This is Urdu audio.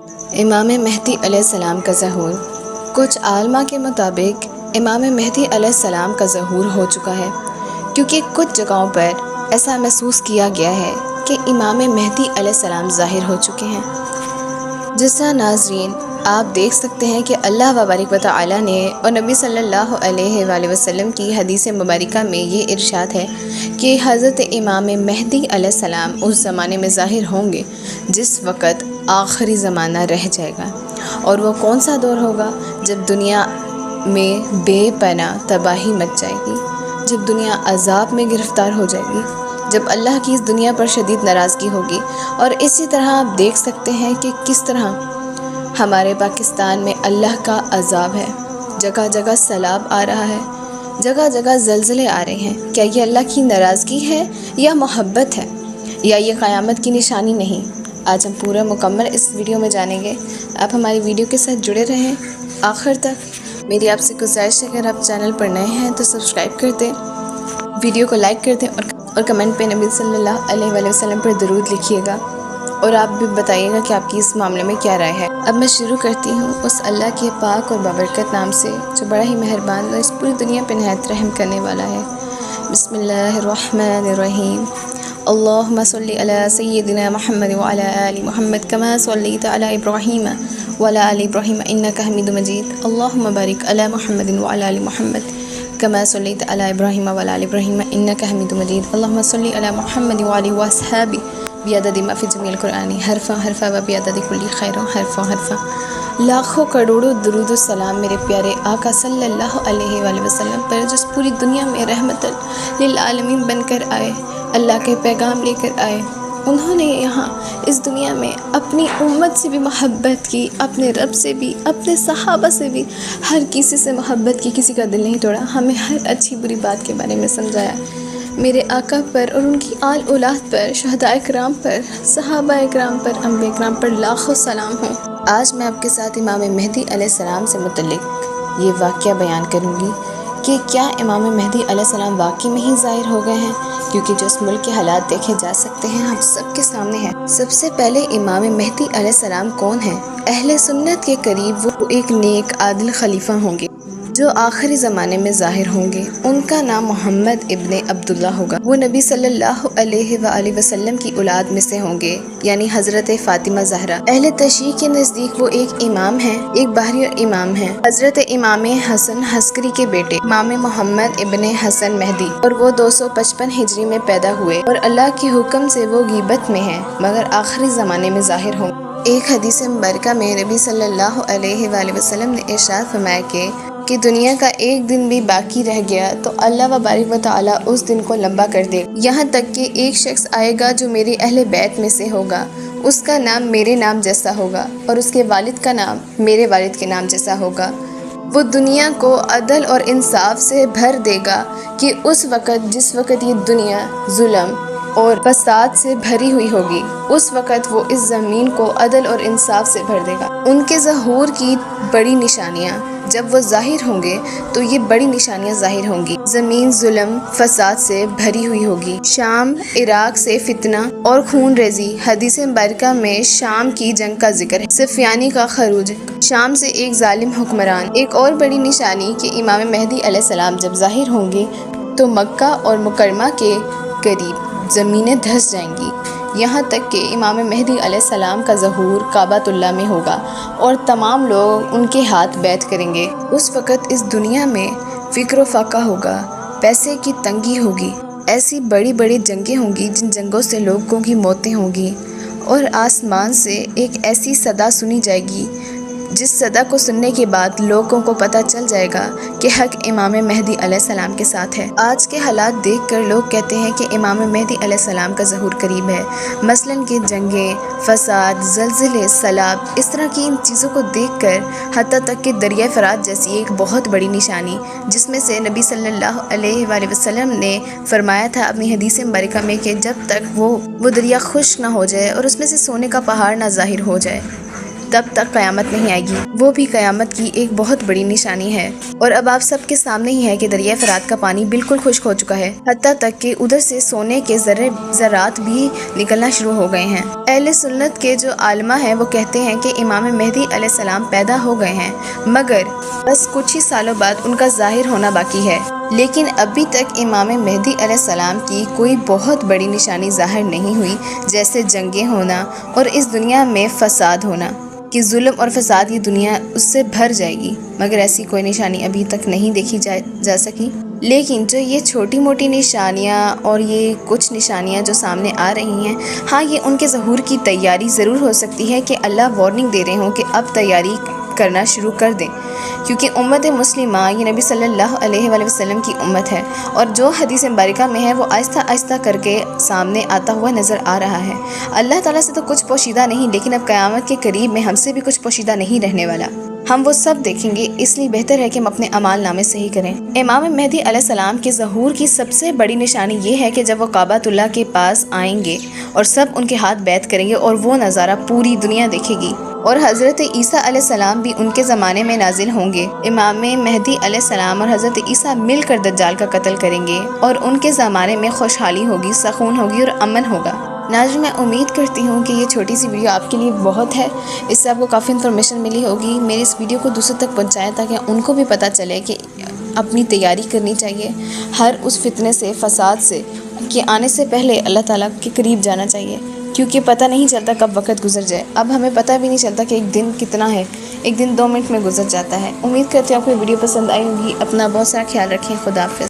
امام مہدی علیہ السلام کا ظہور۔ کچھ عالمہ کے مطابق امام مہدی علیہ السلام کا ظہور ہو چکا ہے، کیونکہ کچھ جگہوں پر ایسا محسوس کیا گیا ہے کہ امام مہدی علیہ السلام ظاہر ہو چکے ہیں۔ جس طرح ناظرین آپ دیکھ سکتے ہیں کہ اللہ وبارک و تعالی نے اور نبی صلی اللہ علیہ وآلہ وسلم کی حدیث مبارکہ میں یہ ارشاد ہے کہ حضرت امام مہدی علیہ السلام اس زمانے میں ظاہر ہوں گے جس وقت آخری زمانہ رہ جائے گا، اور وہ کون سا دور ہوگا؟ جب دنیا میں بے پناہ تباہی مچ جائے گی، جب دنیا عذاب میں گرفتار ہو جائے گی، جب اللہ کی اس دنیا پر شدید ناراضگی ہوگی۔ اور اسی طرح آپ دیکھ سکتے ہیں کہ کس طرح ہمارے پاکستان میں اللہ کا عذاب ہے، جگہ جگہ سیلاب آ رہا ہے، جگہ جگہ زلزلے آ رہے ہیں۔ کیا یہ اللہ کی ناراضگی ہے یا محبت ہے، یا یہ قیامت کی نشانی نہیں؟ آج ہم پورا مکمل اس ویڈیو میں جانیں گے۔ آپ ہماری ویڈیو کے ساتھ جڑے رہیں آخر تک۔ میری آپ سے گزارش ہے اگر آپ چینل پر نئے ہیں تو سبسکرائب کر دیں، ویڈیو کو لائک کر دیں، اور کمنٹ پہ نبی صلی اللہ علیہ وآلہ وسلم پر درود لکھیے گا، اور آپ بھی بتائیے گا کہ آپ کی اس معاملے میں کیا رائے ہے۔ اب میں شروع کرتی ہوں اس اللہ کے پاک اور بابرکت نام سے جو بڑا ہی مہربان اور اس پوری دنیا پہ نہایت رحم کرنے والا ہے۔ بسم اللہ الرحمن الرحیم۔ اللہم صلی علی سیدنا محمد وعلی آل محمد کما صلیت علی ابراہیم وعلی آل ابراہیم انک حمید مجید۔ اللہم بارک علی محمد وعلی آل محمد کما صلیت علی ابراہیم وعلی آل ابراہیم انک حمید مجید۔ اللہم صلی علی محمد وعلی واصحابہ بعدد ما فی جمیع القرآن حرفا حرفا و بعدد کل خیر حرفا حرفا۔ لاکھوں کروڑوں درود و سلام میرے پیارے آقا صلی اللہ علیہ وآلہ وسلم پر، جو اس پوری دنیا میں رحمت للعالمین بن کر آئے، اللہ کے پیغام لے کر آئے۔ انہوں نے یہاں اس دنیا میں اپنی امت سے بھی محبت کی، اپنے رب سے بھی، اپنے صحابہ سے بھی، ہر کسی سے محبت کی، کسی کا دل نہیں توڑا، ہمیں ہر اچھی بری بات کے بارے میں سمجھایا۔ میرے آقا پر اور ان کی آل اولاد پر، شہداء کرام پر، صحابہ کرام پر، انبیاء کرام پر لاکھوں سلام ہوں۔ آج میں آپ کے ساتھ امام مہدی علیہ السلام سے متعلق یہ واقعہ بیان کروں گی کہ کیا امام مہدی علیہ السلام واقعی میں ہی ظاہر ہو گئے ہیں، کیونکہ جو اس ملک کے حالات دیکھے جا سکتے ہیں ہم سب کے سامنے ہیں۔ سب سے پہلے امام مہدی علیہ السلام کون ہیں؟ اہل سنت کے قریب وہ ایک نیک عادل خلیفہ ہوں گے جو آخری زمانے میں ظاہر ہوں گے۔ ان کا نام محمد ابن عبداللہ ہوگا۔ وہ نبی صلی اللہ علیہ وآلہ وسلم کی اولاد میں سے ہوں گے، یعنی حضرت فاطمہ زہرا۔ اہل تشیع کے نزدیک وہ ایک امام ہیں، ایک باہری امام ہیں، حضرت امام حسن عسکری کے بیٹے امام محمد ابن حسن مہدی، اور وہ 255 ہجری میں پیدا ہوئے، اور اللہ کے حکم سے وہ غیبت میں ہیں مگر آخری زمانے میں ظاہر ہوں گے۔ ایک حدیث مبارکہ میں نبی صلی اللہ علیہ وآلہ وسلم نے ارشاد فرمایا کہ دنیا کا ایک دن بھی باقی رہ گیا تو اللہ وبارک و تعالی اس دن کو لمبا کر دے گا، یہاں تک کہ ایک شخص آئے گا جو میرے اہل بیت میں سے ہوگا، اس کا نام میرے نام جیسا ہوگا اور اس کے والد کا نام میرے والد کے نام جیسا ہوگا۔ وہ دنیا کو عدل اور انصاف سے بھر دے گا کہ اس وقت جس وقت یہ دنیا ظلم اور فساد سے بھری ہوئی ہوگی، اس وقت وہ اس زمین کو عدل اور انصاف سے بھر دے گا۔ ان کے ظہور کی بڑی نشانیاں، جب وہ ظاہر ہوں گے تو یہ بڑی نشانیاں ظاہر ہوں گی۔ زمین ظلم فساد سے بھری ہوئی ہوگی، شام عراق سے فتنہ اور خون ریزی۔ حدیث مبارکہ میں شام کی جنگ کا ذکر ہے، سفیانی کا خروج، شام سے ایک ظالم حکمران۔ ایک اور بڑی نشانی کہ امام مہدی علیہ السلام جب ظاہر ہوں گے تو مکہ اور مکرمہ کے قریب زمینیں دھس جائیں گی، یہاں تک کہ امام مہدی علیہ السلام کا ظہور کعبۃ اللہ میں ہوگا اور تمام لوگ ان کے ہاتھ بیعت کریں گے۔ اس وقت اس دنیا میں فقر و فاقہ ہوگا، پیسے کی تنگی ہوگی، ایسی بڑی بڑی جنگیں ہوں گی جن جنگوں سے لوگوں کی موتیں ہوں گی، اور آسمان سے ایک ایسی صدا سنی جائے گی جس صدا کو سننے کے بعد لوگوں کو پتہ چل جائے گا کہ حق امام مہدی علیہ السلام کے ساتھ ہے۔ آج کے حالات دیکھ کر لوگ کہتے ہیں کہ امام مہدی علیہ السلام کا ظہور قریب ہے، مثلاً کہ جنگیں، فساد، زلزلے، سیلاب، اس طرح کی ان چیزوں کو دیکھ کر حتیٰ تک کہ دریائے فرات جیسی ایک بہت بڑی نشانی، جس میں سے نبی صلی اللہ علیہ وآلہ وسلم نے فرمایا تھا اپنی حدیث مبارکہ میں کہ جب تک وہ دریا خشک نہ ہو جائے اور اس میں سے سونے کا پہاڑ نہ ظاہر ہو جائے، تب تک قیامت نہیں آئے گی، وہ بھی قیامت کی ایک بہت بڑی نشانی ہے۔ اور اب آپ سب کے سامنے ہی ہے کہ دریائے فرات کا پانی بالکل خشک ہو چکا ہے، حتیٰ تک کہ ادھر سے سونے کے ذرات بھی نکلنا شروع ہو گئے ہیں۔ اہل سنت کے جو علماء ہیں وہ کہتے ہیں کہ امام مہدی علیہ السلام پیدا ہو گئے ہیں، مگر بس کچھ ہی سالوں بعد ان کا ظاہر ہونا باقی ہے۔ لیکن ابھی تک امام مہدی علیہ السلام کی کوئی بہت بڑی نشانی ظاہر نہیں ہوئی، جیسے جنگیں ہونا اور اس دنیا میں فساد ہونا، کہ ظلم اور فساد یہ دنیا اس سے بھر جائے گی، مگر ایسی کوئی نشانی ابھی تک نہیں دیکھی جا سکی۔ لیکن جو یہ چھوٹی موٹی نشانیاں اور یہ کچھ نشانیاں جو سامنے آ رہی ہیں، ہاں یہ ان کے ظہور کی تیاری ضرور ہو سکتی ہے کہ اللہ وارننگ دے رہے ہوں کہ اب تیاری کرنا شروع کر دیں، کیونکہ امت مسلمہ یہ نبی صلی اللہ علیہ وآلہ وسلم کی امت ہے، اور جو حدیث مبارکہ میں ہے وہ آہستہ آہستہ کر کے سامنے آتا ہوا نظر آ رہا ہے۔ اللہ تعالیٰ سے تو کچھ پوشیدہ نہیں، لیکن اب قیامت کے قریب میں ہم سے بھی کچھ پوشیدہ نہیں رہنے والا، ہم وہ سب دیکھیں گے، اس لیے بہتر ہے کہ ہم اپنے اعمال نامے صحیح کریں۔ امام مہدی علیہ السلام کے ظہور کی سب سے بڑی نشانی یہ ہے کہ جب وہ کعبۃ اللہ کے پاس آئیں گے اور سب ان کے ہاتھ بیعت کریں گے اور وہ نظارہ پوری دنیا دیکھے گی، اور حضرت عیسیٰ علیہ السلام بھی ان کے زمانے میں نازل ہوں گے۔ امام مہدی علیہ السلام اور حضرت عیسیٰ مل کر دجال کا قتل کریں گے، اور ان کے زمانے میں خوشحالی ہوگی، سکون ہوگی اور امن ہوگا۔ ناظرین، میں امید کرتی ہوں کہ یہ چھوٹی سی ویڈیو آپ کے لیے بہت ہے، اس سے آپ کو کافی انفارمیشن ملی ہوگی۔ میری اس ویڈیو کو دوسروں تک پہنچائیں تاکہ ان کو بھی پتہ چلے کہ اپنی تیاری کرنی چاہیے، ہر اس فتنے سے، فساد سے کہ آنے سے پہلے اللہ تعالیٰ کے قریب جانا چاہیے، کیونکہ پتہ نہیں چلتا کب وقت گزر جائے۔ اب ہمیں پتہ بھی نہیں چلتا کہ ایک دن کتنا ہے، ایک دن 2 منٹ میں گزر جاتا ہے۔ امید کرتی ہوں آپ کو یہ ویڈیو پسند آئی ہوگی۔ اپنا بہت سارا خیال رکھیں۔ خدا حافظ۔